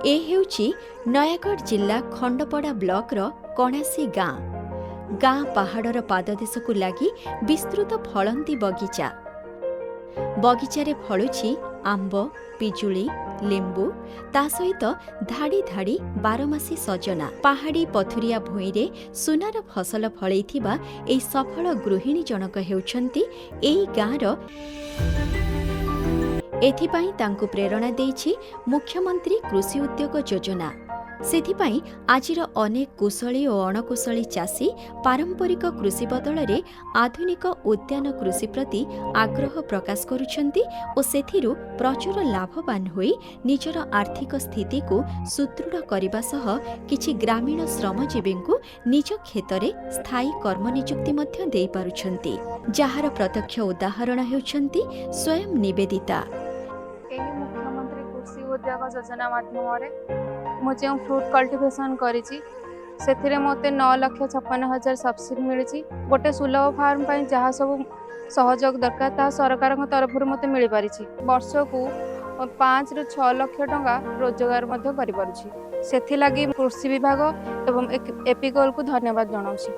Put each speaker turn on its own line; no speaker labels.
ए हेउची नयागढ़ जिला खंडपड़ा ब्लॉकर कणासी गाँ। गाँ पहाड़र पाददेश को लगी विस्तृत फलंती बगीचा। बगीचारे फलुछि आंब, पिजुली, लेंबू, ता सहित धाड़ी धाड़ी बारमासी सजना। पहाड़ी पथुरिया भूईरे सुनार फसल फलैथिबा एई सफल गृहिणी जनक हेउछन्ति एई गाँर। एथिपाई तांकु प्रेरणा देइछि मुख्यमंत्री कृषि उद्योग योजना। सेथिपाई आजिर अनेक कुशली और अणकुशली चाषी पारंपरिक कृषि बदलरे आधुनिक उद्यान कृषि प्रति आग्रह प्रकाश करुछन्ति और सेथिरु प्रचुर लाभवान होई निजर आर्थिक स्थिति को सुदृढ़ करबा सह किछि ग्रामीण श्रमजीवींकु निज क्षेत्रे स्थायी कर्म नियुक्ति मध्य देई पारुछन्ति, जाहार प्रत्यक्ष उदाहरण हेउछन्ति स्वयं निवेदिता।
मुख्यमंत्री कृषि उद्योग योजना माध्यम मुझे फ्रूट कल्टिवेशन करिछि सेथिरे मते 9,56,000 सब्सिडी मिली। गोटे सुलभ फार्म पर जहाँ सब सहयोग दरकार ता सरकार तरफ मते मिल पारि। वर्ष को 5 ରୁ 6 लाख टंका रोजगार करि पारुछि। सेथि लागि कृषि विभाग एवं एपिकल को धन्यवाद जनाउछि।